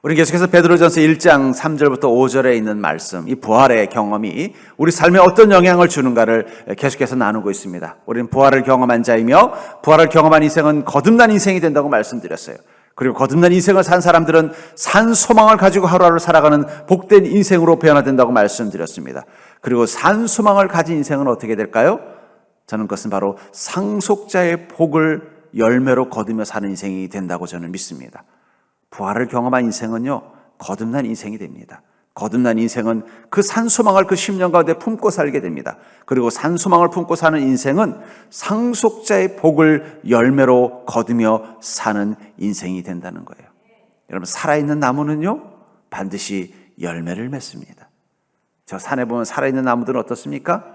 우리 계속해서 베드로전서 1장 3절부터 5절에 있는 말씀, 이 부활의 경험이 우리 삶에 어떤 영향을 주는가를 계속해서 나누고 있습니다. 우리는 부활을 경험한 자이며 부활을 경험한 인생은 거듭난 인생이 된다고 말씀드렸어요. 그리고 거듭난 인생을 산 사람들은 산 소망을 가지고 하루하루 살아가는 복된 인생으로 변화된다고 말씀드렸습니다. 그리고 산 소망을 가진 인생은 어떻게 될까요? 저는 그것은 바로 상속자의 복을 열매로 거두며 사는 인생이 된다고 저는 믿습니다. 부활을 경험한 인생은요, 거듭난 인생이 됩니다. 거듭난 인생은 그 산소망을 그 10년 가운데 품고 살게 됩니다. 그리고 산소망을 품고 사는 인생은 상속자의 복을 열매로 거두며 사는 인생이 된다는 거예요. 여러분, 살아있는 나무는요, 반드시 열매를 맺습니다. 저 산에 보면 살아있는 나무들은 어떻습니까?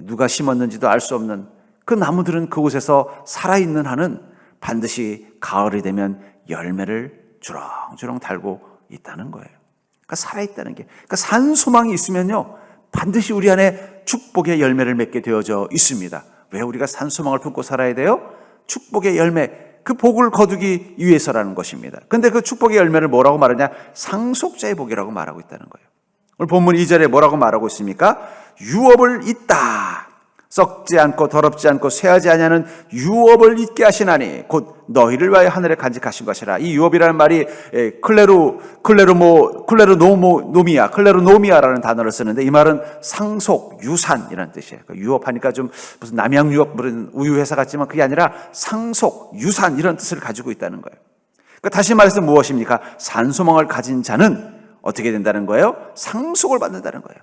누가 심었는지도 알 수 없는 그 나무들은 그곳에서 살아있는 한은 반드시 가을이 되면 열매를 주렁주렁 달고 있다는 거예요. 그러니까 살아있다는 게, 그러니까 산 소망이 있으면요, 반드시 우리 안에 축복의 열매를 맺게 되어져 있습니다. 왜 우리가 산 소망을 품고 살아야 돼요? 축복의 열매, 그 복을 거두기 위해서라는 것입니다. 근데 그 축복의 열매를 뭐라고 말하냐? 상속자의 복이라고 말하고 있다는 거예요. 오늘 본문 2절에 뭐라고 말하고 있습니까? 유업을 잇다. 썩지 않고 더럽지 않고 쇠하지 아니하는 유업을 잇게 하시나니 곧 너희를 위하여 하늘에 간직하신 것이라. 이 유업이라는 말이 클레로노미아라는 단어를 쓰는데, 이 말은 상속, 유산이라는 뜻이에요. 유업하니까 좀 무슨 남양유업 우유 회사 같지만 그게 아니라 상속, 유산 이런 뜻을 가지고 있다는 거예요. 그러니까 다시 말해서 무엇입니까? 산소망을 가진 자는 어떻게 된다는 거예요? 상속을 받는다는 거예요.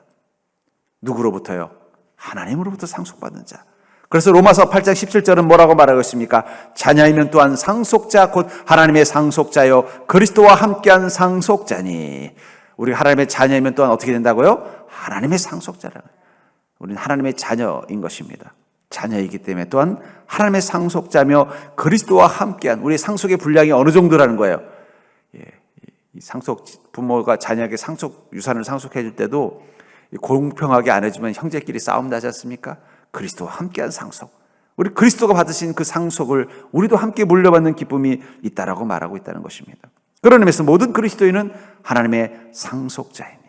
누구로부터요? 하나님으로부터 상속받는 자. 그래서 로마서 8장 17절은 뭐라고 말하고 있습니까? 자녀이면 또한 상속자 곧 하나님의 상속자요 그리스도와 함께한 상속자니. 우리 하나님의 자녀이면 또한 어떻게 된다고요? 하나님의 상속자라는 거예요. 우리는 하나님의 자녀인 것입니다. 자녀이기 때문에 또한 하나님의 상속자며 그리스도와 함께한, 우리의 상속의 분량이 어느 정도라는 거예요. 이 부모가 자녀에게 유산을 상속해 줄 때도 공평하게 안 해주면 형제끼리 싸움 나지 않습니까? 그리스도와 함께한 상속, 우리 그리스도가 받으신 그 상속을 우리도 함께 물려받는 기쁨이 있다라고 말하고 있다는 것입니다. 그런 의미에서 모든 그리스도인은 하나님의 상속자입니다.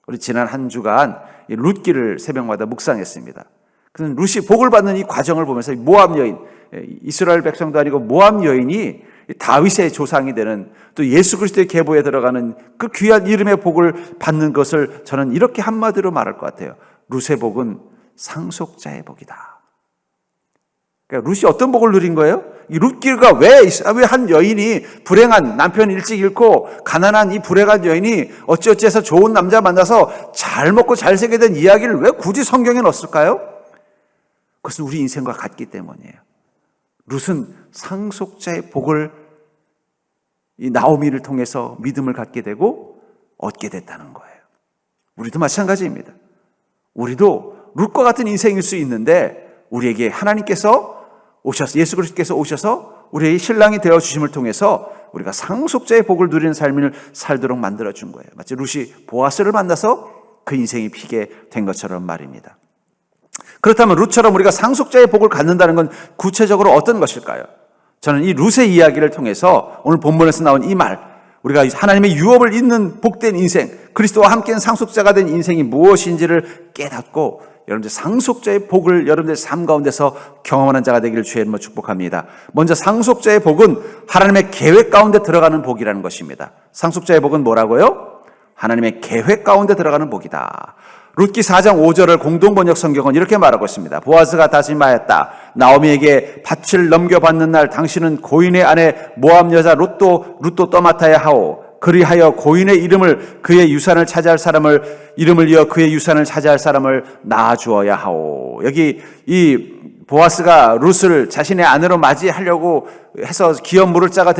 우리 지난 한 주간 룻기를 새벽마다 묵상했습니다. 그는 룻이 복을 받는 이 과정을 보면서 모압 여인, 이스라엘 백성도 아니고 모압 여인이 다윗의 조상이 되는, 또 예수 그리스도의 계보에 들어가는 그 귀한 이름의 복을 받는 것을 저는 이렇게 한마디로 말할 것 같아요. 룻의 복은 상속자의 복이다. 그러니까 룻이 어떤 복을 누린 거예요? 이 룻기가 왜 한 여인이, 불행한 남편 일찍 잃고 가난한 이 불행한 여인이 어찌어찌해서 좋은 남자 만나서 잘 먹고 잘 살게 된 이야기를 왜 굳이 성경에 넣었을까요? 그것은 우리 인생과 같기 때문이에요. 룻은 상속자의 복을 이 나오미를 통해서 믿음을 갖게 되고 얻게 됐다는 거예요. 우리도 마찬가지입니다. 우리도 룻과 같은 인생일 수 있는데, 우리에게 하나님께서 오셔서, 예수 그리스도께서 오셔서 우리의 신랑이 되어주심을 통해서 우리가 상속자의 복을 누리는 삶을 살도록 만들어준 거예요. 마치 룻이 보아스를 만나서 그 인생이 피게 된 것처럼 말입니다. 그렇다면 룻처럼 우리가 상속자의 복을 갖는다는 건 구체적으로 어떤 것일까요? 저는 이 룻의 이야기를 통해서 오늘 본문에서 나온 이 말, 우리가 하나님의 유업을 잇는 복된 인생, 그리스도와 함께한 상속자가 된 인생이 무엇인지를 깨닫고 여러분들 상속자의 복을 여러분들 삶 가운데서 경험하는 자가 되기를 주의 이름으로 축복합니다. 먼저 상속자의 복은 하나님의 계획 가운데 들어가는 복이라는 것입니다. 상속자의 복은 뭐라고요? 하나님의 계획 가운데 들어가는 복이다. 룻기 4장 5절을 공동번역 성경은 이렇게 말하고 있습니다. 보아스가 다짐하였다. 나오미에게 밭을 넘겨받는 날 당신은 고인의 아내 모압 여자 룻도 떠맡아야 하오. 그리하여 고인의 그의 유산을 차지할 사람을, 이름을 이어 그의 유산을 차지할 사람을 낳아주어야 하오. 여기 이 보아스가 룻을 자신의 아내로 맞이하려고 해서 기업 물을 자가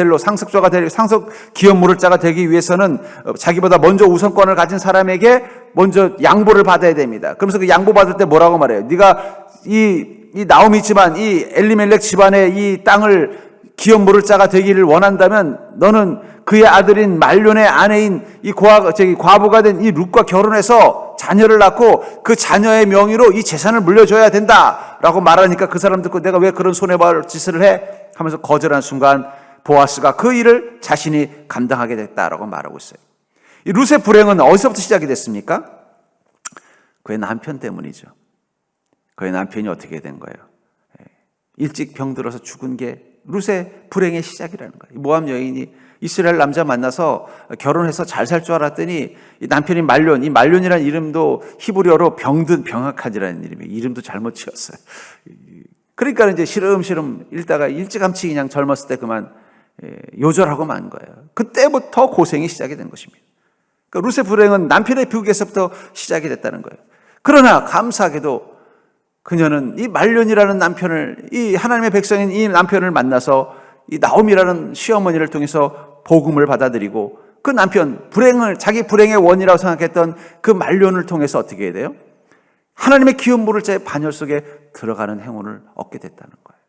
기업 물을 자가 되기 위해서는 자기보다 먼저 우선권을 가진 사람에게 먼저 양보를 받아야 됩니다. 그러면서 그 양보 받을 때 뭐라고 말해요? 네가 이 나오미 집안, 이 엘리멜렉 집안의 이 땅을 기업 물을 자가 되기를 원한다면 너는 그의 아들인 말론의 아내인 이 과부가 된 이 룻과 결혼해서 자녀를 낳고 그 자녀의 명의로 이 재산을 물려줘야 된다라고 말하니까 그 사람 듣고 내가 왜 그런 손해볼 짓을 해? 하면서 거절한 순간 보아스가 그 일을 자신이 감당하게 됐다라고 말하고 있어요. 이 룻의 불행은 어디서부터 시작이 됐습니까? 그의 남편 때문이죠. 그의 남편이 어떻게 된 거예요? 일찍 병들어서 죽은 게 룻의 불행의 시작이라는 거예요. 모압 여인이 이스라엘 남자 만나서 결혼해서 잘 살 줄 알았더니 이 남편이 말론, 이 말론이라는 이름도 히브리어로 병든 병학한이라는 이름이에요. 이름도 잘못 지었어요. 그러니까 이제 시름시름 읽다가 일찌감치 그냥 젊었을 때 그만 요절하고 만 거예요. 그때부터 고생이 시작이 된 것입니다. 그러니까 룻의 불행은 남편의 비극에서부터 시작이 됐다는 거예요. 그러나 감사하게도 그녀는 이 말론이라는 남편을, 이 하나님의 백성인 이 남편을 만나서 이 나옴이라는 시어머니를 통해서 복음을 받아들이고 그 남편, 자기 불행의 원이라고 생각했던 그 말론을 통해서 어떻게 해야 돼요? 하나님의 기업 모를 자의 반열 속에 들어가는 행운을 얻게 됐다는 거예요.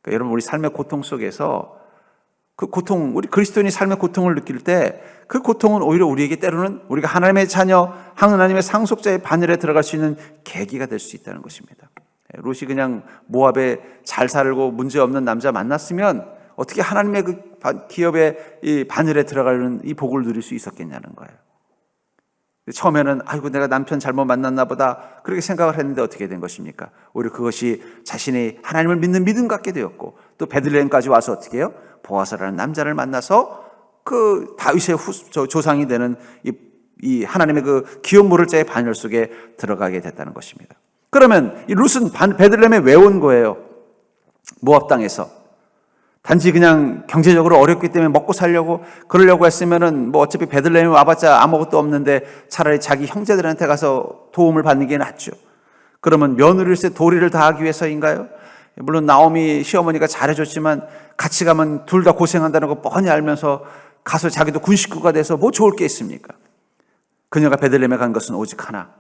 그러니까 여러분, 우리 삶의 고통 속에서 그 고통, 우리 그리스도인이 삶의 고통을 느낄 때 그 고통은 오히려 우리에게 때로는 우리가 하나님의 자녀, 하나님의 상속자의 반열에 들어갈 수 있는 계기가 될 수 있다는 것입니다. 롯이 그냥 모압에 잘 살고 문제없는 남자 만났으면 어떻게 하나님의 그 기업의 이 바늘에 들어가는 이 복을 누릴 수 있었겠냐는 거예요. 처음에는 아이고 내가 남편 잘못 만났나 보다 그렇게 생각을 했는데 어떻게 된 것입니까? 오히려 그것이 자신이 하나님을 믿는 믿음 갖게 되었고 또 베들레헴까지 와서 어떻게 해요? 보아스라는 남자를 만나서 그 다윗의 조상이 되는 이 하나님의 그 기업 모를 자의 반열 속에 들어가게 됐다는 것입니다. 그러면 이 룻은 베들레헴에 왜 온 거예요? 모압 땅에서. 단지 그냥 경제적으로 어렵기 때문에 먹고 살려고 그러려고 했으면은 뭐 어차피 베들레헴에 와봤자 아무것도 없는데 차라리 자기 형제들한테 가서 도움을 받는 게 낫죠. 그러면 며느리일세 도리를 다하기 위해서인가요? 물론 나오미 시어머니가 잘해줬지만 같이 가면 둘 다 고생한다는 거 뻔히 알면서 가서 자기도 군 식구가 돼서 뭐 좋을 게 있습니까? 그녀가 베들레헴에 간 것은 오직 하나,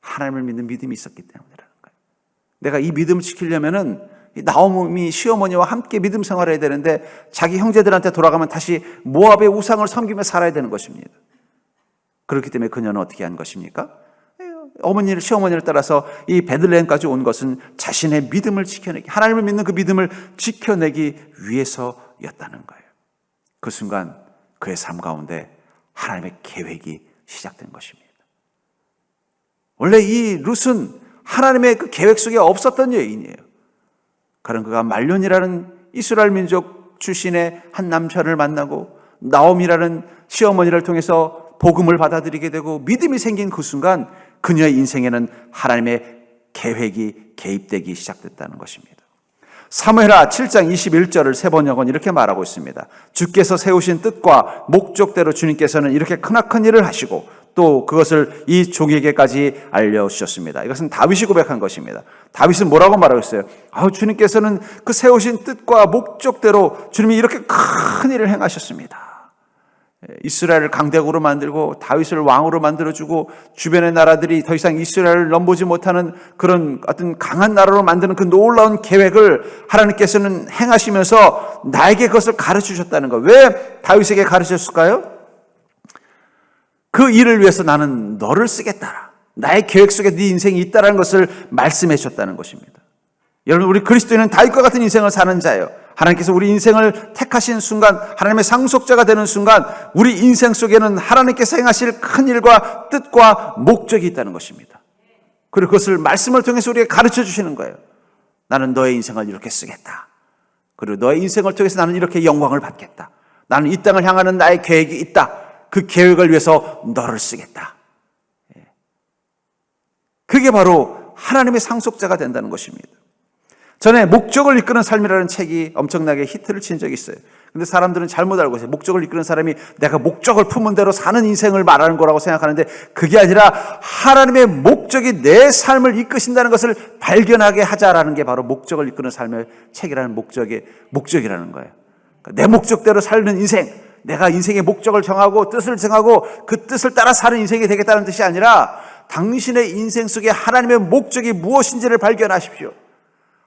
하나님을 믿는 믿음이 있었기 때문이라는 거예요. 내가 이 믿음을 지키려면은 나오미 시어머니와 함께 믿음 생활을 해야 되는데 자기 형제들한테 돌아가면 다시 모압의 우상을 섬기며 살아야 되는 것입니다. 그렇기 때문에 그녀는 어떻게 한 것입니까? 시어머니를 따라서 이 베들레헴까지 온 것은 자신의 믿음을 지켜내기, 하나님을 믿는 그 믿음을 지켜내기 위해서였다는 거예요. 그 순간 그의 삶 가운데 하나님의 계획이 시작된 것입니다. 원래 이 룻은 하나님의 그 계획 속에 없었던 여인이에요. 그런 그가 말론이라는 이스라엘 민족 출신의 한 남편을 만나고 나옴이라는 시어머니를 통해서 복음을 받아들이게 되고 믿음이 생긴 그 순간 그녀의 인생에는 하나님의 계획이 개입되기 시작됐다는 것입니다. 사무엘하 7장 21절을 세번역은 이렇게 말하고 있습니다. 주께서 세우신 뜻과 목적대로 주님께서는 이렇게 크나큰 일을 하시고 또 그것을 이 종에게까지 알려주셨습니다. 이것은 다윗이 고백한 것입니다. 다윗은 뭐라고 말하고 있어요? 주님께서는 그 세우신 뜻과 목적대로 주님이 이렇게 큰 일을 행하셨습니다. 이스라엘을 강대국으로 만들고 다윗을 왕으로 만들어주고 주변의 나라들이 더 이상 이스라엘을 넘보지 못하는 그런 어떤 강한 나라로 만드는 그 놀라운 계획을 하나님께서는 행하시면서 나에게 그것을 가르치셨다는 거. 왜 다윗에게 가르치셨을까요? 그 일을 위해서 나는 너를 쓰겠다. 나의 계획 속에 네 인생이 있다는 것을 말씀해 주셨다는 것입니다. 여러분, 우리 그리스도인은 다윗과 같은 인생을 사는 자예요. 하나님께서 우리 인생을 택하신 순간, 하나님의 상속자가 되는 순간 우리 인생 속에는 하나님께서 행하실 큰 일과 뜻과 목적이 있다는 것입니다. 그리고 그것을 말씀을 통해서 우리에게 가르쳐 주시는 거예요. 나는 너의 인생을 이렇게 쓰겠다. 그리고 너의 인생을 통해서 나는 이렇게 영광을 받겠다. 나는 이 땅을 향하는 나의 계획이 있다. 그 계획을 위해서 너를 쓰겠다. 그게 바로 하나님의 상속자가 된다는 것입니다. 전에 목적을 이끄는 삶이라는 책이 엄청나게 히트를 친 적이 있어요. 근데 사람들은 잘못 알고 있어요. 목적을 이끄는 사람이 내가 목적을 품은 대로 사는 인생을 말하는 거라고 생각하는데 그게 아니라 하나님의 목적이 내 삶을 이끄신다는 것을 발견하게 하자라는 게 바로 목적을 이끄는 삶의 책이라는 목적이라는 거예요. 그러니까 내 목적대로 살는 인생, 내가 인생의 목적을 정하고 뜻을 정하고 그 뜻을 따라 사는 인생이 되겠다는 뜻이 아니라 당신의 인생 속에 하나님의 목적이 무엇인지를 발견하십시오.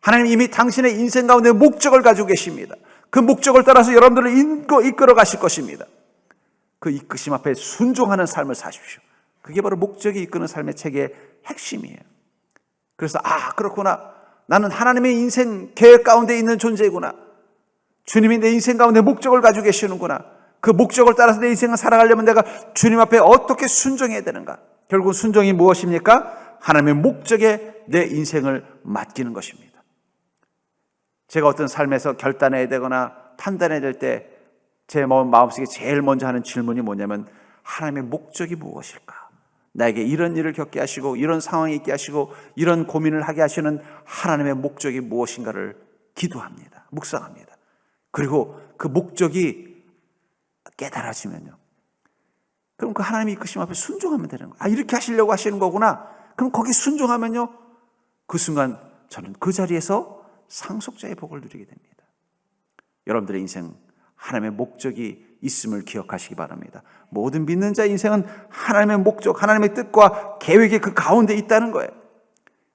하나님 이미 당신의 인생 가운데 목적을 가지고 계십니다. 그 목적을 따라서 여러분들을 이끌어 가실 것입니다. 그 이끄심 앞에 순종하는 삶을 사십시오. 그게 바로 목적이 이끄는 삶의 책의 핵심이에요. 그래서 그렇구나. 나는 하나님의 인생 계획 가운데 있는 존재구나. 주님이 내 인생 가운데 목적을 가지고 계시는구나. 그 목적을 따라서 내 인생을 살아가려면 내가 주님 앞에 어떻게 순종해야 되는가. 결국 순종이 무엇입니까? 하나님의 목적에 내 인생을 맡기는 것입니다. 제가 어떤 삶에서 결단해야 되거나 판단해야 될 때 제 마음속에 제일 먼저 하는 질문이 뭐냐면, 하나님의 목적이 무엇일까? 나에게 이런 일을 겪게 하시고 이런 상황이 있게 하시고 이런 고민을 하게 하시는 하나님의 목적이 무엇인가를 기도합니다. 묵상합니다. 그리고 그 목적이 깨달아지면요, 그럼 그 하나님의 이끄심 앞에 순종하면 되는 거예요. 아, 이렇게 하시려고 하시는 거구나. 그럼 거기 순종하면요, 그 순간 저는 그 자리에서 상속자의 복을 누리게 됩니다. 여러분들의 인생 하나님의 목적이 있음을 기억하시기 바랍니다. 모든 믿는 자의 인생은 하나님의 목적, 하나님의 뜻과 계획이 그 가운데 있다는 거예요.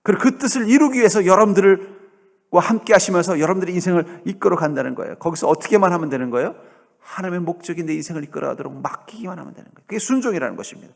그리고 그 뜻을 이루기 위해서 여러분들과 함께 하시면서 여러분들의 인생을 이끌어 간다는 거예요. 거기서 어떻게만 하면 되는 거예요? 하나님의 목적이 내 인생을 이끌어가도록 맡기기만 하면 되는 거예요. 그게 순종이라는 것입니다.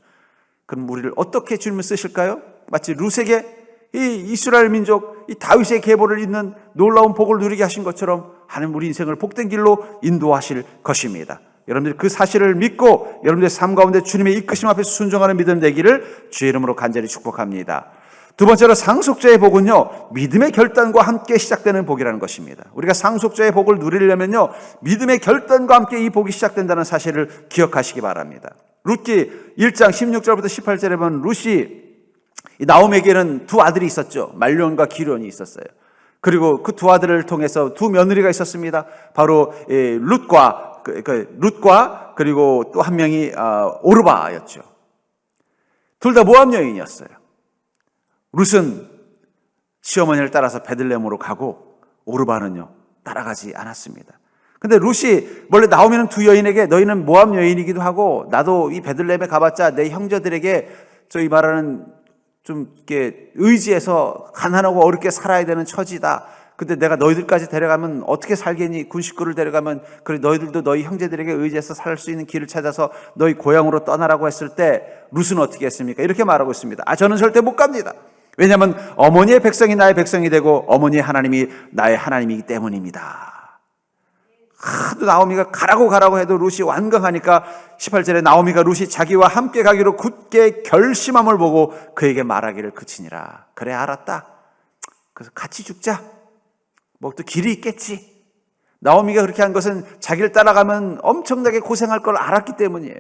그럼 우리를 어떻게 주님을 쓰실까요? 마치 룻에게 이 이스라엘 민족, 이 다윗의 계보를 잇는 놀라운 복을 누리게 하신 것처럼 하나님 우리 인생을 복된 길로 인도하실 것입니다. 여러분들이 그 사실을 믿고 여러분들의 삶 가운데 주님의 이끄심 앞에서 순종하는 믿음 되기를 주의 이름으로 간절히 축복합니다. 두 번째로 상속자의 복은요, 믿음의 결단과 함께 시작되는 복이라는 것입니다. 우리가 상속자의 복을 누리려면요, 믿음의 결단과 함께 이 복이 시작된다는 사실을 기억하시기 바랍니다. 룻기 1장 16절부터 18절에 보면 룻이 나오미에게는 두 아들이 있었죠. 말론과 기론이 있었어요. 그리고 그 두 아들을 통해서 두 며느리가 있었습니다. 바로 룻과 그리고 또 한 명이 오르바였죠. 둘 다 모압 여인이었어요. 룻은 시어머니를 따라서 베들레헴으로 가고 오르바는요, 따라가지 않았습니다. 근데 룻이 원래 나오미는 두 여인에게 너희는 모압 여인이기도 하고 나도 이 베들레헴에 가봤자 내 형제들에게 저희 말하는 좀 이렇게 의지해서 가난하고 어렵게 살아야 되는 처지다. 근데 내가 너희들까지 데려가면 어떻게 살겠니? 군 식구를 데려가면 그래 너희들도 너희 형제들에게 의지해서 살 수 있는 길을 찾아서 너희 고향으로 떠나라고 했을 때 룻은 어떻게 했습니까? 이렇게 말하고 있습니다. 저는 절대 못 갑니다. 왜냐하면 어머니의 백성이 나의 백성이 되고 어머니의 하나님이 나의 하나님이기 때문입니다. 하도 나오미가 가라고 해도 룻이 완강하니까 18절에 나오미가 룻이 자기와 함께 가기로 굳게 결심함을 보고 그에게 말하기를 그치니라. 그래 알았다. 그래서 같이 죽자. 뭐 또 길이 있겠지. 나오미가 그렇게 한 것은 자기를 따라가면 엄청나게 고생할 걸 알았기 때문이에요.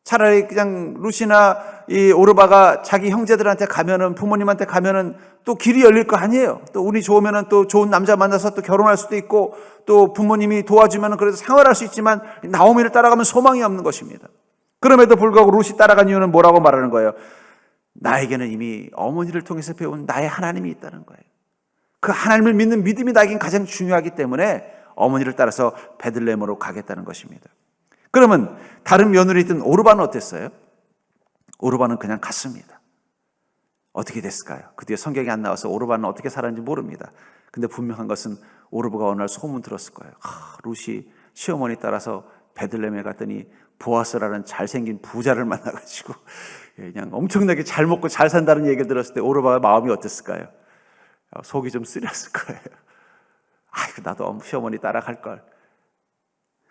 차라리 그냥 룻이나 이 오르바가 자기 형제들한테 가면은, 부모님한테 가면은 또 길이 열릴 거 아니에요. 또 운이 좋으면은 또 좋은 남자 만나서 또 결혼할 수도 있고 또 부모님이 도와주면은 그래도 생활할 수 있지만 나오미를 따라가면 소망이 없는 것입니다. 그럼에도 불구하고 룻이 따라간 이유는 뭐라고 말하는 거예요? 나에게는 이미 어머니를 통해서 배운 나의 하나님이 있다는 거예요. 그 하나님을 믿는 믿음이 나에겐 가장 중요하기 때문에 어머니를 따라서 베들레헴으로 가겠다는 것입니다. 그러면 다른 며느리든 오르바는 어땠어요? 오르바는 그냥 갔습니다. 어떻게 됐을까요? 그 뒤에 성경이 안 나와서 오르바는 어떻게 살았는지 모릅니다. 근데 분명한 것은 오르바가 어느 날 소문 들었을 거예요. 룻이 시어머니 따라서 베들레헴에 갔더니 보아스라는 잘생긴 부자를 만나가지고 그냥 엄청나게 잘 먹고 잘 산다는 얘기를 들었을 때 오르바가 마음이 어땠을까요? 속이 좀 쓰렸을 거예요. 나도 시어머니 따라갈 걸.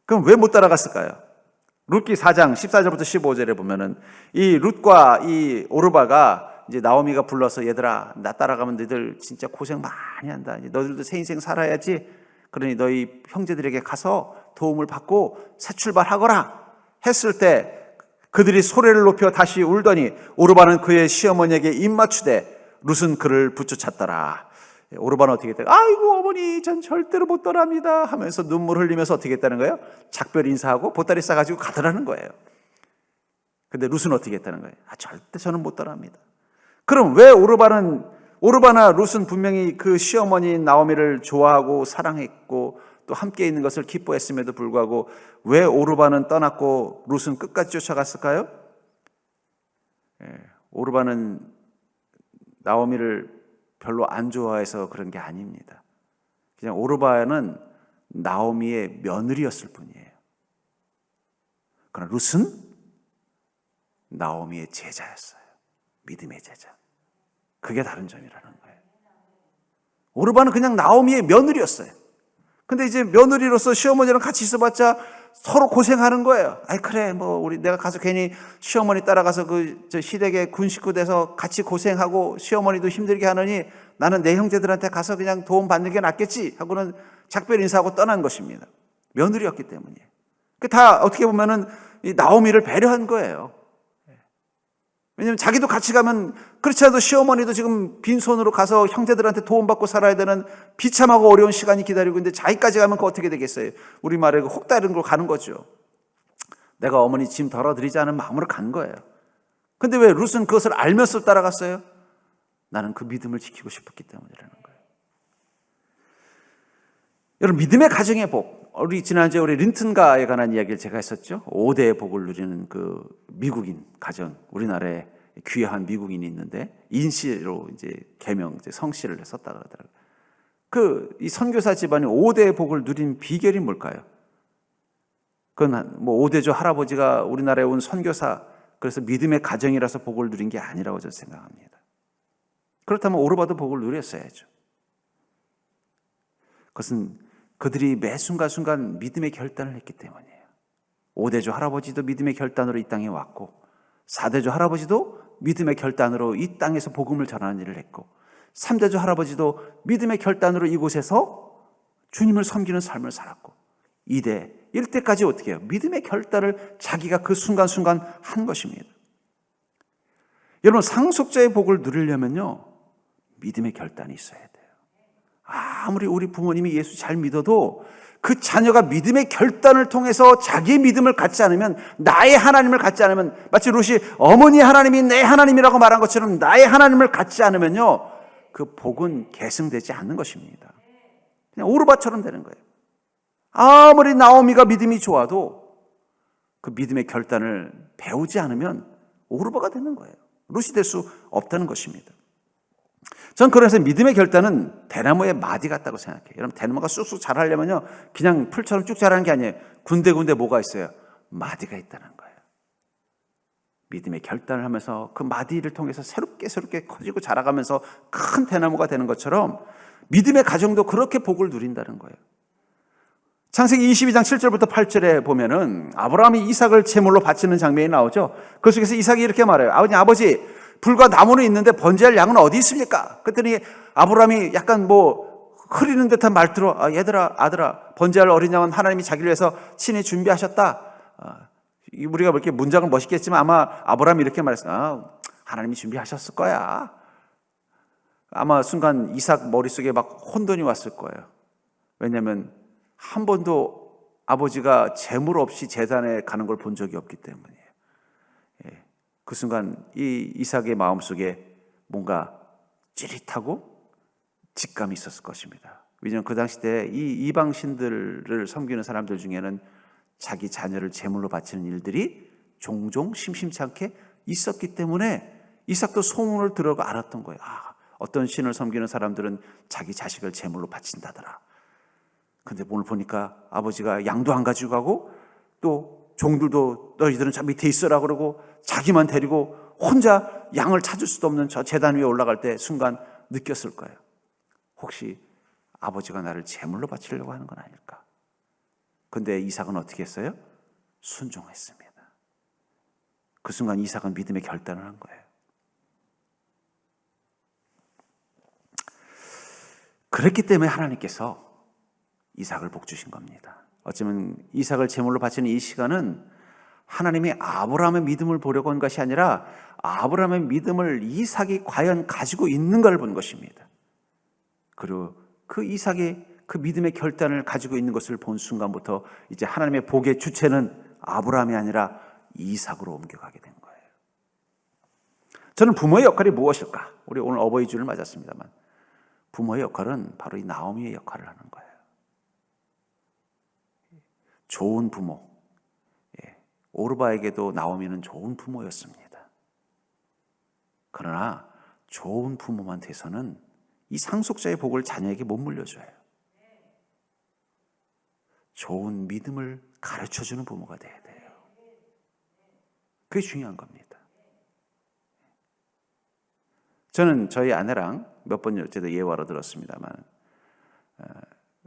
그럼 왜 못 따라갔을까요? 룻기 4장 14절부터 15절에 보면은 이 룻과 이 오르바가 이제 나오미가 불러서 얘들아 나 따라가면 너희들 진짜 고생 많이 한다. 이제 너희들도 새 인생 살아야지. 그러니 너희 형제들에게 가서 도움을 받고 새 출발하거라 했을 때 그들이 소리를 높여 다시 울더니 오르바는 그의 시어머니에게 입맞추되 룻은 그를 붙여찼더라. 오르바는 어떻게 했다? 아이고 어머니 전 절대로 못 떠납니다 하면서 눈물 흘리면서 어떻게 했다는 거예요? 작별 인사하고 보따리 싸가지고 가더라는 거예요. 근데 룻은 어떻게 했다는 거예요? 절대 저는 못 떠납니다. 그럼 왜 오르바나 룻은 분명히 그 시어머니 나오미를 좋아하고 사랑했고 또 함께 있는 것을 기뻐했음에도 불구하고 왜 오르바는 떠났고 룻은 끝까지 쫓아갔을까요? 오르바는 나오미를 별로 안 좋아해서 그런 게 아닙니다. 그냥 오르바는 나오미의 며느리였을 뿐이에요. 그러나 룻은 나오미의 제자였어요. 믿음의 제자. 그게 다른 점이라는 거예요. 오르바는 그냥 나오미의 며느리였어요. 근데 이제 며느리로서 시어머니랑 같이 있어봤자 서로 고생하는 거예요. 아이, 그래, 내가 가서 괜히 시어머니 따라가서 저 시댁에 군 식구 돼서 같이 고생하고 시어머니도 힘들게 하느니 나는 내 형제들한테 가서 그냥 도움 받는 게 낫겠지 하고는 작별 인사하고 떠난 것입니다. 며느리였기 때문이에요. 다 어떻게 보면은 이 나오미를 배려한 거예요. 왜냐면 자기도 같이 가면 그렇지 않아도 시어머니도 지금 빈손으로 가서 형제들한테 도움받고 살아야 되는 비참하고 어려운 시간이 기다리고 있는데 자기까지 가면 그거 어떻게 되겠어요? 우리말에 혹 다른 걸 가는 거죠. 내가 어머니 짐 덜어드리지 않은 마음으로 간 거예요. 근데 왜 룻은 그것을 알면서 따라갔어요? 나는 그 믿음을 지키고 싶었기 때문이라는 거예요. 여러분, 믿음의 가정의 복. 지난주에 우리 린튼가에 관한 이야기를 제가 했었죠. 5대의 복을 누리는 그 미국인 가정, 우리나라에 귀한 미국인이 있는데 인씨로 이제 개명, 성씨를 썼다 그러더라고요. 이 선교사 집안이 5대의 복을 누린 비결이 뭘까요? 그건 5대조 할아버지가 우리나라에 온 선교사, 그래서 믿음의 가정이라서 복을 누린 게 아니라고 저는 생각합니다. 그렇다면 오르바도 복을 누렸어야죠. 그것은 그들이 매 순간순간 믿음의 결단을 했기 때문이에요. 5대조 할아버지도 믿음의 결단으로 이 땅에 왔고 4대조 할아버지도 믿음의 결단으로 이 땅에서 복음을 전하는 일을 했고 3대조 할아버지도 믿음의 결단으로 이곳에서 주님을 섬기는 삶을 살았고 2대, 1대까지 어떻게 해요? 믿음의 결단을 자기가 그 순간순간 한 것입니다. 여러분, 상속자의 복을 누리려면요, 믿음의 결단이 있어야 돼요. 아무리 우리 부모님이 예수 잘 믿어도 그 자녀가 믿음의 결단을 통해서 자기의 믿음을 갖지 않으면, 나의 하나님을 갖지 않으면, 마치 룻이 어머니 하나님이 내 하나님이라고 말한 것처럼 나의 하나님을 갖지 않으면요, 그 복은 계승되지 않는 것입니다. 그냥 오르바처럼 되는 거예요. 아무리 나오미가 믿음이 좋아도 그 믿음의 결단을 배우지 않으면 오르바가 되는 거예요. 룻이 될 수 없다는 것입니다. 전 그래서 믿음의 결단은 대나무의 마디 같다고 생각해요. 여러분, 대나무가 쑥쑥 자라려면요, 그냥 풀처럼 쭉 자라는 게 아니에요. 군데군데 뭐가 있어요? 마디가 있다는 거예요. 믿음의 결단을 하면서 그 마디를 통해서 새롭게 커지고 자라가면서 큰 대나무가 되는 것처럼 믿음의 가정도 그렇게 복을 누린다는 거예요. 창세기 22장 7절부터 8절에 보면은 아브라함이 이삭을 제물로 바치는 장면이 나오죠. 그 속에서 이삭이 이렇게 말해요. 아버지, 불과 나무는 있는데 번제할 양은 어디 있습니까? 그랬더니 아브라함이 약간 흐리는 듯한 말투로, 얘들아, 아들아, 번제할 어린 양은 하나님이 자기를 위해서 친히 준비하셨다. 우리가 이렇게 문장을 멋있게 했지만 아마 아브라함이 이렇게 말했어요. 하나님이 준비하셨을 거야. 아마 순간 이삭 머릿속에 막 혼돈이 왔을 거예요. 왜냐하면 한 번도 아버지가 재물 없이 제단에 가는 걸 본 적이 없기 때문이에요. 그 순간 이 이삭의 마음속에 뭔가 찌릿하고 직감이 있었을 것입니다. 왜냐하면 그 당시 때 이 이방신들을 섬기는 사람들 중에는 자기 자녀를 제물로 바치는 일들이 종종 심심치 않게 있었기 때문에 이삭도 소문을 들어가 알았던 거예요. 어떤 신을 섬기는 사람들은 자기 자식을 제물로 바친다더라. 근데 오늘 보니까 아버지가 양도 안 가지고 가고 또 종들도 너희들은 저 밑에 있어라 그러고 자기만 데리고 혼자 양을 찾을 수도 없는 저 제단 위에 올라갈 때 순간 느꼈을 거예요. 혹시 아버지가 나를 제물로 바치려고 하는 건 아닐까? 근데 이삭은 어떻게 했어요? 순종했습니다. 그 순간 이삭은 믿음의 결단을 한 거예요. 그렇기 때문에 하나님께서 이삭을 복 주신 겁니다. 어쩌면 이삭을 제물로 바치는 이 시간은 하나님이 아브라함의 믿음을 보려고 한 것이 아니라 아브라함의 믿음을 이삭이 과연 가지고 있는 걸 본 것입니다. 그리고 그 이삭이 그 믿음의 결단을 가지고 있는 것을 본 순간부터 이제 하나님의 복의 주체는 아브라함이 아니라 이삭으로 옮겨가게 된 거예요. 저는 부모의 역할이 무엇일까? 우리 오늘 어버이 주를 맞았습니다만 부모의 역할은 바로 이 나오미의 역할을 하는 거예요. 좋은 부모. 오르바에게도 나오미는 좋은 부모였습니다. 그러나 좋은 부모만 돼서는 이 상속자의 복을 자녀에게 못 물려줘요. 좋은 믿음을 가르쳐주는 부모가 돼야 돼요. 그게 중요한 겁니다. 저는 저희 아내랑 몇 번 어제도 예화로 들었습니다만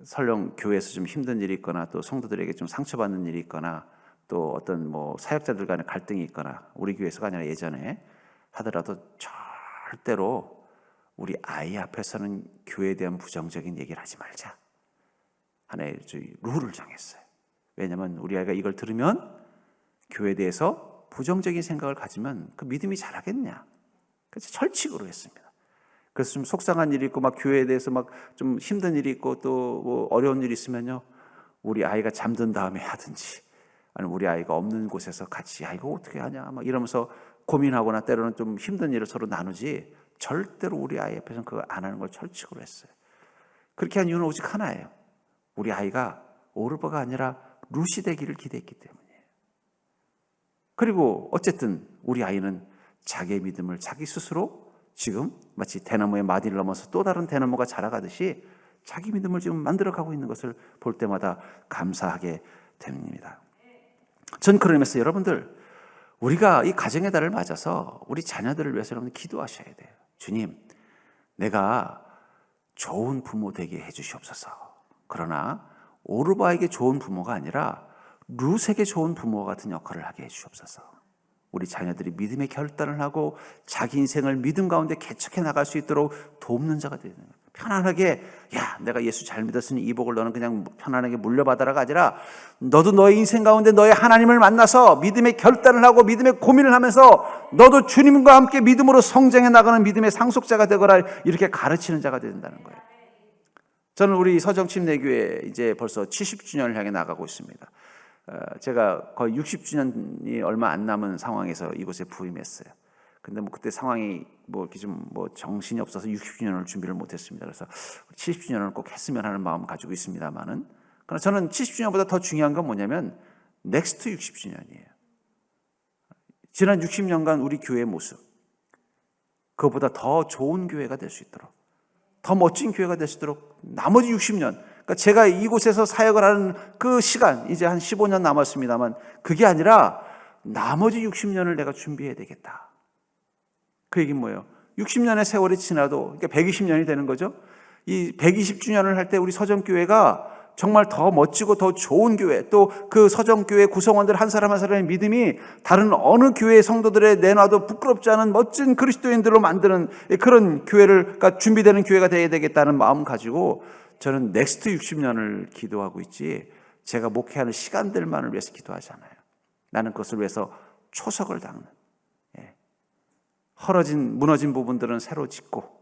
설령 교회에서 좀 힘든 일이 있거나 또 성도들에게 좀 상처받는 일이 있거나 또 어떤 사역자들 간의 갈등이 있거나 우리 교회에서가 아니라 예전에 하더라도 절대로 우리 아이 앞에서는 교회에 대한 부정적인 얘기를 하지 말자. 하나의 룰을 정했어요. 왜냐하면 우리 아이가 이걸 들으면 교회에 대해서 부정적인 생각을 가지면 그 믿음이 자라겠냐. 그래서 철칙으로 했습니다. 그래서 좀 속상한 일이 있고 막 교회에 대해서 막 좀 힘든 일이 있고 또 어려운 일이 있으면요, 우리 아이가 잠든 다음에 하든지 아니면 우리 아이가 없는 곳에서 같이 이거 어떻게 하냐 막 이러면서 고민하거나 때로는 좀 힘든 일을 서로 나누지 절대로 우리 아이 앞에서는 그걸 안 하는 걸 철칙으로 했어요. 그렇게 한 이유는 오직 하나예요. 우리 아이가 오르버가 아니라 루시 되기를 기대했기 때문이에요. 그리고 어쨌든 우리 아이는 자기의 믿음을 자기 스스로 지금 마치 대나무의 마디를 넘어서 또 다른 대나무가 자라가듯이 자기 믿음을 지금 만들어가고 있는 것을 볼 때마다 감사하게 됩니다. 전 그런 의미에서 여러분들, 우리가 이 가정의 달을 맞아서 우리 자녀들을 위해서 여러분 기도하셔야 돼요. 주님, 내가 좋은 부모 되게 해주시옵소서. 그러나 오르바에게 좋은 부모가 아니라 룻에게 좋은 부모 같은 역할을 하게 해주시옵소서. 우리 자녀들이 믿음의 결단을 하고 자기 인생을 믿음 가운데 개척해 나갈 수 있도록 돕는 자가 되는 거예요. 편안하게 내가 예수 잘 믿었으니 이 복을 너는 그냥 편안하게 물려받아라가 아니라 너도 너의 인생 가운데 너의 하나님을 만나서 믿음의 결단을 하고 믿음의 고민을 하면서 너도 주님과 함께 믿음으로 성장해 나가는 믿음의 상속자가 되거라, 이렇게 가르치는 자가 된다는 거예요. 저는 우리 서정침례교회 이제 벌써 70주년을 향해 나가고 있습니다. 제가 거의 60주년이 얼마 안 남은 상황에서 이곳에 부임했어요. 근데 그때 상황이 이렇게 좀 정신이 없어서 60주년을 준비를 못했습니다. 그래서 70주년을 꼭 했으면 하는 마음 가지고 있습니다만은, 그러나 저는 70주년보다 더 중요한 건 뭐냐면 넥스트 60주년이에요. 지난 60년간 우리 교회의 모습, 그것보다 더 좋은 교회가 될 수 있도록, 더 멋진 교회가 될 수 있도록 나머지 60년, 그러니까 제가 이곳에서 사역을 하는 그 시간, 이제 한 15년 남았습니다만, 그게 아니라 나머지 60년을 내가 준비해야 되겠다. 그 얘기는 뭐예요? 60년의 세월이 지나도, 그러니까 120년이 되는 거죠. 이 120주년을 할 때 우리 서정교회가 정말 더 멋지고 더 좋은 교회, 또 그 서정교회 구성원들 한 사람 한 사람의 믿음이 다른 어느 교회 성도들의 내놔도 부끄럽지 않은 멋진 그리스도인들로 만드는 그런 교회를, 그러니까 준비되는 교회가 되어야 되겠다는 마음 가지고 저는 넥스트 60년을 기도하고 있지, 제가 목회하는 시간들만을 위해서 기도하잖아요. 나는 그것을 위해서 초석을 닦는, 무너진 부분들은 새로 짓고,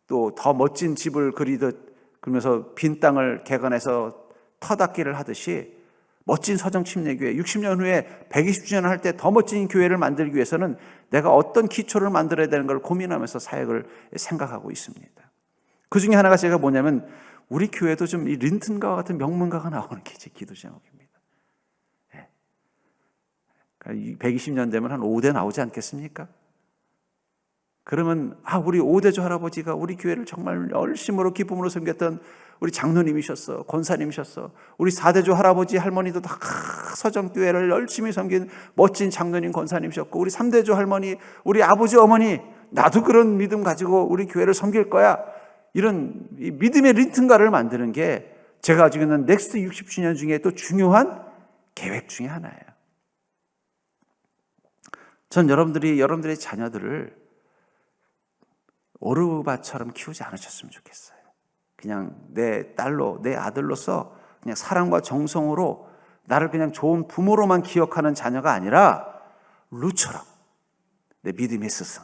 또 더 멋진 집을 그리듯, 그러면서 빈 땅을 개간해서 터닫기를 하듯이 멋진 서정침례교회 60년 후에 120주년을 할 때 더 멋진 교회를 만들기 위해서는 내가 어떤 기초를 만들어야 되는 걸 고민하면서 사역을 생각하고 있습니다. 그 중에 하나가 제가 뭐냐면, 우리 교회도 좀 이 린튼가와 같은 명문가가 나오는 게 제 기도 제목입니다. 120년 되면 한 5대 나오지 않겠습니까? 그러면 우리 5대조 할아버지가 우리 교회를 정말 열심으로 기쁨으로 섬겼던 우리 장로님이셨어, 권사님이셨어. 우리 4대조 할아버지 할머니도 다 서정교회를 열심히 섬긴 멋진 장로님 권사님이셨고, 우리 3대조 할머니, 우리 아버지 어머니, 나도 그런 믿음 가지고 우리 교회를 섬길 거야, 이런 이 믿음의 린튼가를 만드는 게 제가 가지고 있는 넥스트 60주년 중에 또 중요한 계획 중에 하나예요. 전 여러분들의 자녀들을 오르바처럼 키우지 않으셨으면 좋겠어요. 그냥 내 딸로, 내 아들로서 그냥 사랑과 정성으로 나를 그냥 좋은 부모로만 기억하는 자녀가 아니라 룻처럼 내 믿음의 스승,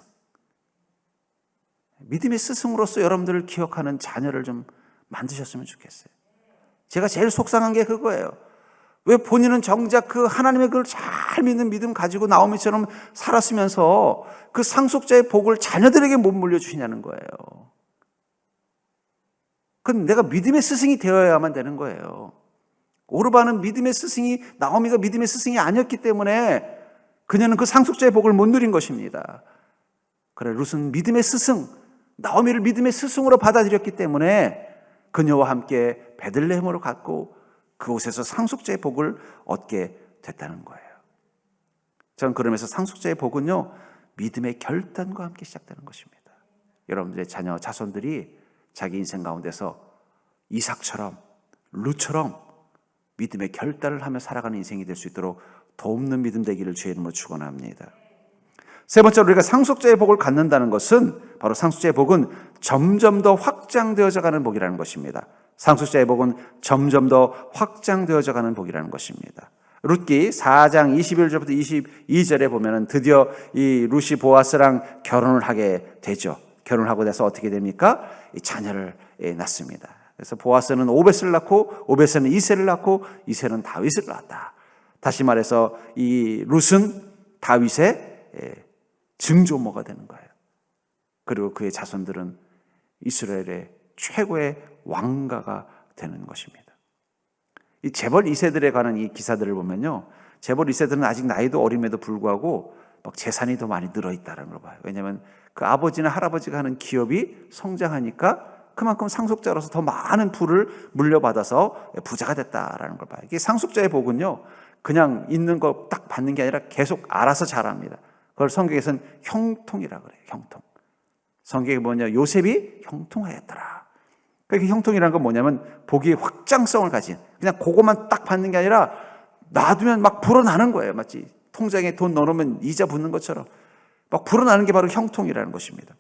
믿음의 스승으로서 여러분들을 기억하는 자녀를 좀 만드셨으면 좋겠어요. 제가 제일 속상한 게 그거예요. 왜 본인은 정작 그 하나님의 그걸 잘 믿는 믿음 가지고 나오미처럼 살았으면서 그 상속자의 복을 자녀들에게 못 물려주시냐는 거예요. 그건 내가 믿음의 스승이 되어야만 되는 거예요. 오르바는 믿음의 스승이, 나오미가 믿음의 스승이 아니었기 때문에 그녀는 그 상속자의 복을 못 누린 것입니다. 그래, 룻은 믿음의 스승, 나오미를 믿음의 스승으로 받아들였기 때문에 그녀와 함께 베들레헴으로 갔고 그곳에서 상속자의 복을 얻게 됐다는 거예요. 저는 그러면서 상속자의 복은요, 믿음의 결단과 함께 시작되는 것입니다. 여러분들의 자녀, 자손들이 자기 인생 가운데서 이삭처럼 룻처럼 믿음의 결단을 하며 살아가는 인생이 될 수 있도록 돕는 믿음 되기를 주의 이름으로 축원합니다. 세 번째로 우리가 상속자의 복을 갖는다는 것은 바로 상속자의 복은 점점 더 확장되어져 가는 복이라는 것입니다. 상속자의 복은 점점 더 확장되어져 가는 복이라는 것입니다. 룻기 4장 21절부터 22절에 보면은 드디어 이 룻이 보아스랑 결혼을 하게 되죠. 결혼을 하고 나서 어떻게 됩니까? 이 자녀를 낳습니다. 그래서 보아스는 오벳을 낳고 오벳은 이새를 낳고 이새는 다윗을 낳았다. 다시 말해서 이 룻은 다윗의 증조모가 되는 거예요. 그리고 그의 자손들은 이스라엘의 최고의 왕가가 되는 것입니다. 이 재벌 2세들에 관한 이 기사들을 보면요, 재벌 2세들은 아직 나이도 어림에도 불구하고 막 재산이 더 많이 늘어있다는 걸 봐요. 왜냐하면 그 아버지나 할아버지가 하는 기업이 성장하니까 그만큼 상속자로서 더 많은 부를 물려받아서 부자가 됐다라는 걸 봐요. 이게 상속자의 복은요, 그냥 있는 거 딱 받는 게 아니라 계속 알아서 자랍니다. 그걸 성경에서는 형통이라고 그래요. 형통. 성경에 뭐냐, 요셉이 형통하였더라. 그러니까 형통이라는 건 뭐냐면 복의 확장성을 가진, 그냥 그것만 딱 받는 게 아니라 놔두면 막 불어나는 거예요. 마치 통장에 돈 넣어놓으면 이자 붙는 것처럼 막 불어나는 게 바로 형통이라는 것입니다.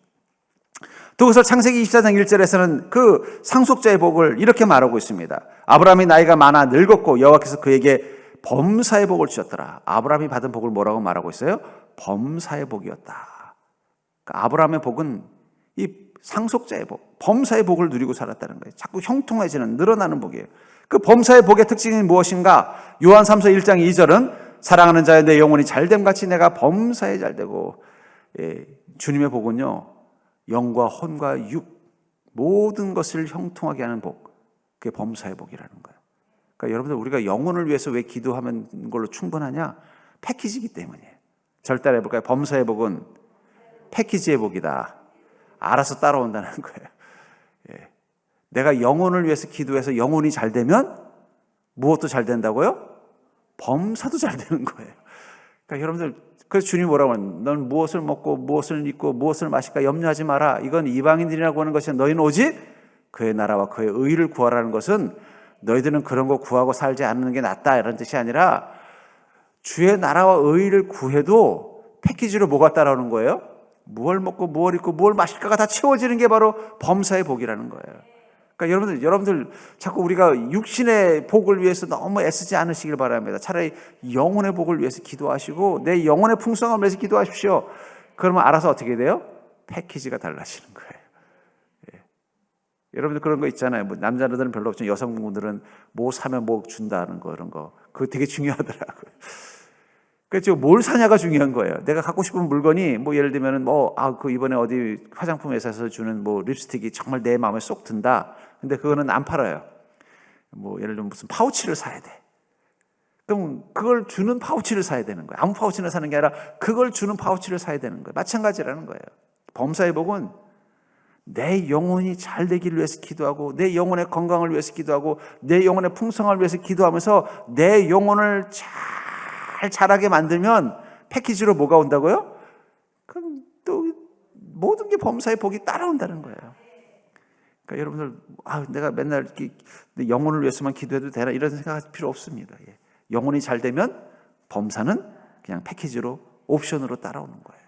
또 그래서 창세기 24장 1절에서는 그 상속자의 복을 이렇게 말하고 있습니다. 아브라함이 나이가 많아 늙었고 여호와께서 그에게 범사의 복을 주셨더라. 아브라함이 받은 복을 뭐라고 말하고 있어요? 범사의 복이었다. 그러니까 아브라함의 복은 이 상속자의 복, 범사의 복을 누리고 살았다는 거예요. 자꾸 형통해지는, 늘어나는 복이에요. 그 범사의 복의 특징이 무엇인가? 요한 3서 1장 2절은 사랑하는 자여 내 영혼이 잘됨같이 내가 범사에 잘되고, 주님의 복은요, 영과 혼과 육 모든 것을 형통하게 하는 복, 그게 범사의 복이라는 거예요. 그러니까 여러분들, 우리가 영혼을 위해서 왜 기도하는 걸로 충분하냐? 패키지이기 때문이에요. 절대로 해볼까요? 범사의 복은 패키지의 복이다. 알아서 따라온다는 거예요. 예. 내가 영혼을 위해서 기도해서 영혼이 잘 되면 무엇도 잘 된다고요? 범사도 잘 되는 거예요. 그러니까 여러분들, 그래서 주님이 뭐라고 하는, 넌 무엇을 먹고 무엇을 입고 무엇을 마실까 염려하지 마라. 이건 이방인들이라고 하는 것이, 너희는 오직 그의 나라와 그의 의를 구하라는 것은 너희들은 그런 거 구하고 살지 않는 게 낫다, 이런 뜻이 아니라 주의 나라와 의를 구해도 패키지로 뭐가 따라오는 거예요? 무엇을 먹고 무엇을 입고 무엇을 마실까가 다 채워지는 게 바로 범사의 복이라는 거예요. 그러니까 여러분들 자꾸 우리가 육신의 복을 위해서 너무 애쓰지 않으시길 바랍니다. 차라리 영혼의 복을 위해서 기도하시고 내 영혼의 풍성함을 위해서 기도하십시오. 그러면 알아서 어떻게 돼요? 패키지가 달라지는 거예요. 예. 여러분들 그런 거 있잖아요. 뭐 남자들은 별로 없지만 여성분들은 뭐 사면 뭐 준다는 거, 이런 거, 그거 되게 중요하더라고요. 그렇죠. 뭘 사냐가 중요한 거예요. 내가 갖고 싶은 물건이 뭐 예를 들면은 그 이번에 어디 화장품 회사에서 주는 뭐 립스틱이 정말 내 마음에 쏙 든다. 근데 그거는 안 팔아요. 뭐 예를 들면 무슨 파우치를 사야 돼. 그럼 그걸 주는 파우치를 사야 되는 거예요. 아무 파우치나 사는 게 아니라 그걸 주는 파우치를 사야 되는 거예요. 마찬가지라는 거예요. 범사의 복은 내 영혼이 잘 되기를 위해서 기도하고, 내 영혼의 건강을 위해서 기도하고, 내 영혼의 풍성함을 위해서 기도하면서 내 영혼을 잘 자라게 만들면 패키지로 뭐가 온다고요? 그럼 또 모든 게 범사의 복이 따라온다는 거예요. 그러니까 여러분들, 내가 맨날 이렇게 영혼을 위해서만 기도해도 되나, 이런 생각할 필요 없습니다. 예. 영혼이 잘 되면 범사는 그냥 패키지로, 옵션으로 따라오는 거예요.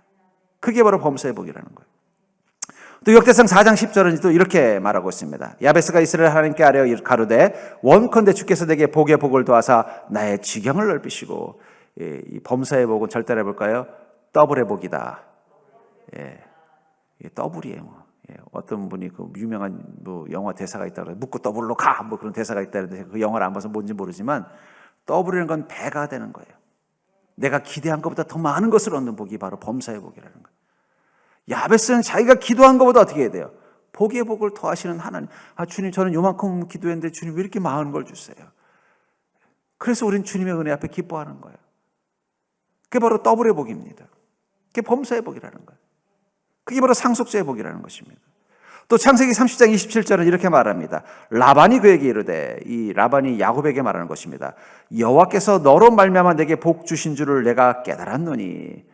그게 바로 범사의 복이라는 거예요. 또 역대상 4장 10절은 또 이렇게 말하고 있습니다. 야베스가 이스라엘 하나님께 아뢰어 가로되 원컨대 주께서 내게 복의 복을 도하사 나의 지경을 넓히시고, 이 범사의 복은 절대로 해볼까요? 더블의 복이다. 예, 더블이에요. 뭐. 예, 어떤 분이 그 유명한 뭐 영화 대사가 있다고 묻고 더블로 가, 뭐 그런 대사가 있다는데 그 영화를 안 봐서 뭔지 모르지만 더블이라는 건 배가 되는 거예요. 내가 기대한 것보다 더 많은 것을 얻는 복이 바로 범사의 복이라는 거예요. 야베스는 자기가 기도한 것보다 어떻게 해야 돼요? 복의 복을 더하시는 하나님. 주님, 저는 요만큼 기도했는데 주님 왜 이렇게 많은 걸 주세요? 그래서 우린 주님의 은혜 앞에 기뻐하는 거예요. 그게 바로 더블의 복입니다. 그게 범사의 복이라는 거예요. 그게 바로 상속자의 복이라는 것입니다. 또 창세기 30장 27절은 이렇게 말합니다. 라반이 그에게 이르되, 이 라반이 야곱에게 말하는 것입니다. 여호와께서 너로 말미암아 내게 복 주신 줄을 내가 깨달았노니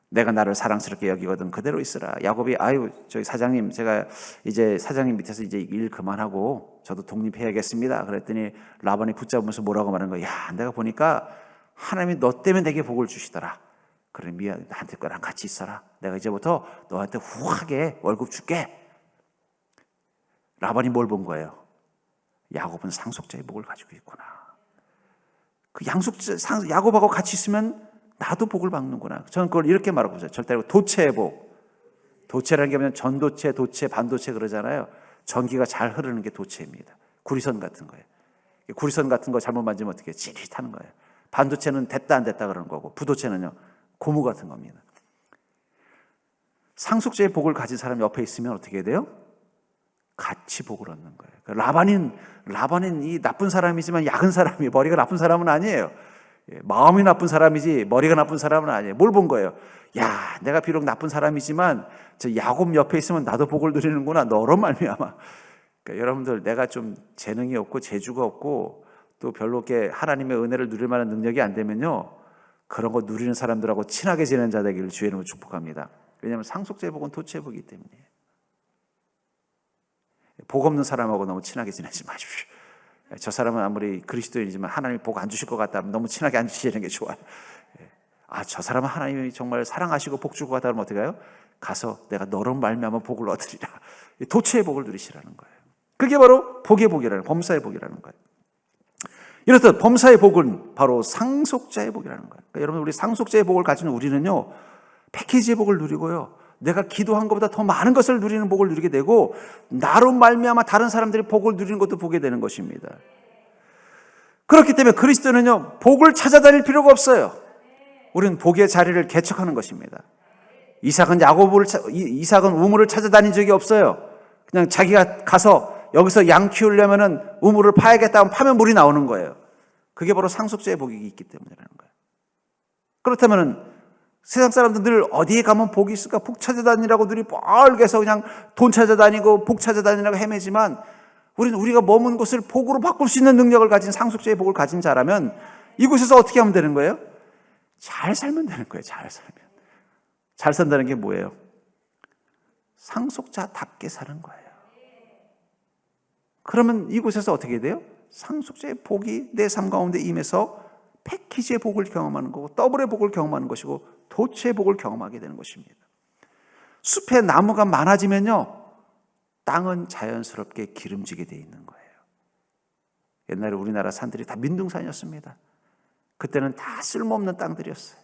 내가 나를 사랑스럽게 여기거든 그대로 있으라. 야곱이 아유 저기 사장님 제가 이제 사장님 밑에서 이제 일 그만하고 저도 독립해야겠습니다. 그랬더니 라반이 붙잡으면서 뭐라고 말하는 거야. 야 내가 보니까 하나님이 너 때문에 내게 복을 주시더라. 그래 미안 나한테 거랑 같이 있어라. 내가 이제부터 너한테 후하게 월급 줄게. 라반이 뭘 본 거예요? 야곱은 상속자의 복을 가지고 있구나. 그 야곱하고 같이 있으면 나도 복을 받는구나. 저는 그걸 이렇게 말하고 있어요. 절대로 도체의 복. 도체라는 게 뭐냐면 전도체, 도체, 반도체 그러잖아요. 전기가 잘 흐르는 게 도체입니다. 구리선 같은 거예요. 구리선 같은 거 잘못 만지면 어떻게 찌릿하는 거예요. 반도체는 됐다 안 됐다 그러는 거고 부도체는요 고무 같은 겁니다. 상속자의 복을 가진 사람이 옆에 있으면 어떻게 돼요? 같이 복을 얻는 거예요. 라반은 이 나쁜 사람이지만 약은 사람이 머리가 나쁜 사람은 아니에요. 마음이 나쁜 사람이지 머리가 나쁜 사람은 아니에요. 뭘 본 거예요? 야, 내가 비록 나쁜 사람이지만 저 야곱 옆에 있으면 나도 복을 누리는구나. 너로 말미암아. 그러니까 여러분들 내가 좀 재능이 없고 재주가 없고 또 별로 이렇게 하나님의 은혜를 누릴 만한 능력이 안 되면요. 그런 거 누리는 사람들하고 친하게 지내는 자 되기를 주의 이름으로 축복합니다. 왜냐하면 상속자의 복은 도체의 복이기 때문이에요. 복 없는 사람하고 너무 친하게 지내지 마십시오. 저 사람은 아무리 그리스도인이지만 하나님이 복 안 주실 것 같다면 너무 친하게 안 지내는 게 좋아요. 아, 저 사람은 하나님이 정말 사랑하시고 복 주고 같다 그러면 어떻게 해요? 가서 내가 너로 말미암아 복을 얻으리라. 도체의 복을 누리시라는 거예요. 그게 바로 복의 복이라는 범사의 복이라는 거예요. 이렇듯 범사의 복은 바로 상속자의 복이라는 거예요. 그러니까 여러분 우리 상속자의 복을 가진 우리는요. 패키지의 복을 누리고요. 내가 기도한 것보다 더 많은 것을 누리는 복을 누리게 되고 나로 말미암아 다른 사람들이 복을 누리는 것도 보게 되는 것입니다. 그렇기 때문에 그리스도는요. 복을 찾아다닐 필요가 없어요. 우리는 복의 자리를 개척하는 것입니다. 이삭은 우물을 찾아다닌 적이 없어요. 그냥 자기가 가서 여기서 양 키우려면은 우물을 파야겠다 하면 파면 물이 나오는 거예요. 그게 바로 상속자의 복이 있기 때문이라는 거예요. 그렇다면은 세상 사람들 늘 어디에 가면 복이 있을까? 복 찾아다니라고 들이 뻘개서 그냥 돈 찾아다니고 복 찾아다니라고 헤매지만 우리는 우리가 머문 곳을 복으로 바꿀 수 있는 능력을 가진 상속자의 복을 가진 자라면 이곳에서 어떻게 하면 되는 거예요? 잘 살면 되는 거예요. 잘 살면. 잘 산다는 게 뭐예요? 상속자답게 사는 거예요. 그러면 이곳에서 어떻게 돼요? 상속자의 복이 내 삶 가운데 임해서 패키지의 복을 경험하는 거고 더블의 복을 경험하는 것이고 도체의 복을 경험하게 되는 것입니다. 숲에 나무가 많아지면요. 땅은 자연스럽게 기름지게 되어 있는 거예요. 옛날에 우리나라 산들이 다 민둥산이었습니다. 그때는 다 쓸모없는 땅들이었어요.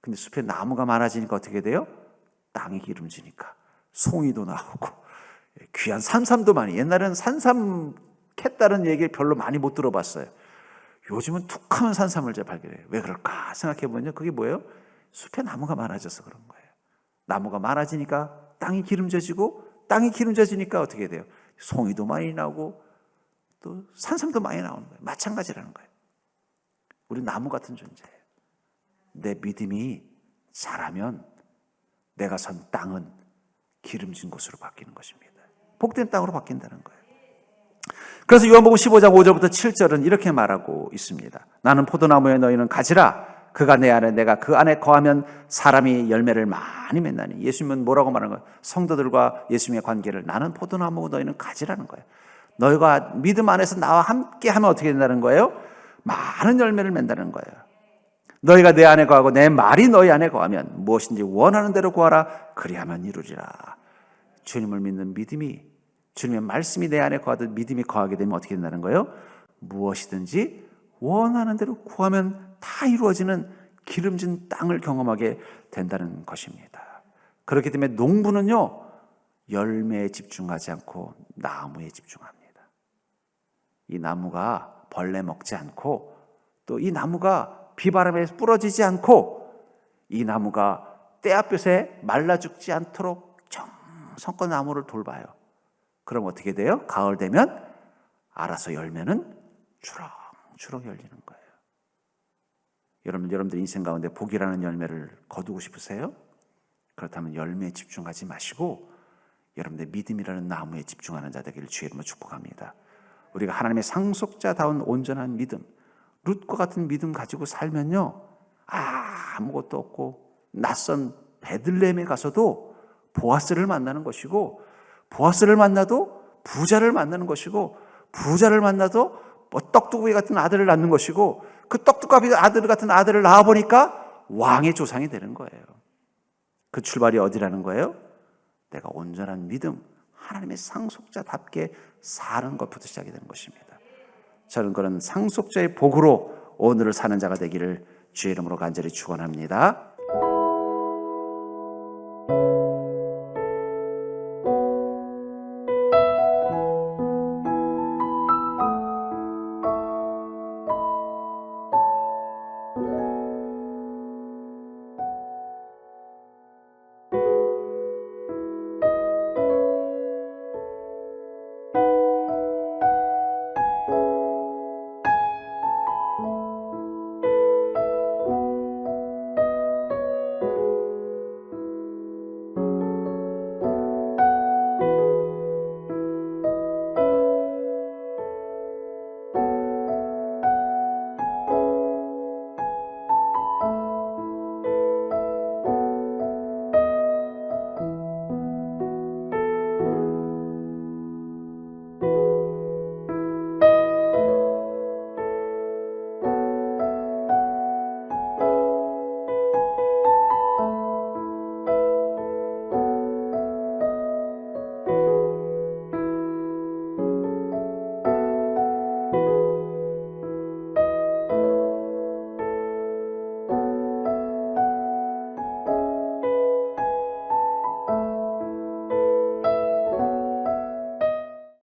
근데 숲에 나무가 많아지니까 어떻게 돼요? 땅이 기름지니까 송이도 나오고 귀한 산삼도 많이. 옛날에는 산삼 캤다는 얘기 별로 많이 못 들어봤어요. 요즘은 툭하면 산삼을 잘 발견해요. 왜 그럴까 생각해보면요. 그게 뭐예요? 숲에 나무가 많아져서 그런 거예요. 나무가 많아지니까 땅이 기름져지고 땅이 기름져지니까 어떻게 돼요? 송이도 많이 나오고 또 산삼도 많이 나오는 거예요. 마찬가지라는 거예요. 우리 나무 같은 존재예요. 내 믿음이 자라면 내가 선 땅은 기름진 곳으로 바뀌는 것입니다. 복된 땅으로 바뀐다는 거예요. 그래서 요한복음 15장 5절부터 7절은 이렇게 말하고 있습니다. 나는 포도나무에 너희는 가지라. 그가 내 안에 내가 그 안에 거하면 사람이 열매를 많이 맺나니. 예수님은 뭐라고 말하는 거예요? 성도들과 예수님의 관계를 나는 포도나무고 너희는 가지라는 거예요. 너희가 믿음 안에서 나와 함께 하면 어떻게 된다는 거예요? 많은 열매를 맺는다는 거예요. 너희가 내 안에 거하고 내 말이 너희 안에 거하면 무엇인지 원하는 대로 구하라. 그리하면 이루리라. 주님을 믿는 믿음이 주님의 말씀이 내 안에 거하듯 믿음이 거하게 되면 어떻게 된다는 거예요? 무엇이든지 원하는 대로 구하면 다 이루어지는 기름진 땅을 경험하게 된다는 것입니다. 그렇기 때문에 농부는요, 열매에 집중하지 않고 나무에 집중합니다. 이 나무가 벌레 먹지 않고 또 이 나무가 비바람에 부러지지 않고 이 나무가 때앗볕에 말라 죽지 않도록 정성껏 나무를 돌봐요. 그럼 어떻게 돼요? 가을 되면 알아서 열매는 주렁주렁 열리는 거예요. 여러분들 인생 가운데 복이라는 열매를 거두고 싶으세요? 그렇다면 열매에 집중하지 마시고 여러분들 믿음이라는 나무에 집중하는 자 되기를 주의 이름으로 축복합니다. 우리가 하나님의 상속자다운 온전한 믿음, 룻과 같은 믿음 가지고 살면요, 아무것도 없고 낯선 베들레헴에 가서도 보아스를 만나는 것이고, 보아스를 만나도 부자를 만나는 것이고, 부자를 만나도 떡두꺼비 같은 아들을 낳는 것이고, 그 떡두꺼비 아들 같은 아들을 낳아보니까 왕의 조상이 되는 거예요. 그 출발이 어디라는 거예요? 내가 온전한 믿음, 하나님의 상속자답게 사는 것부터 시작이 되는 것입니다. 저는 그런 상속자의 복으로 오늘을 사는 자가 되기를 주의 이름으로 간절히 축원합니다.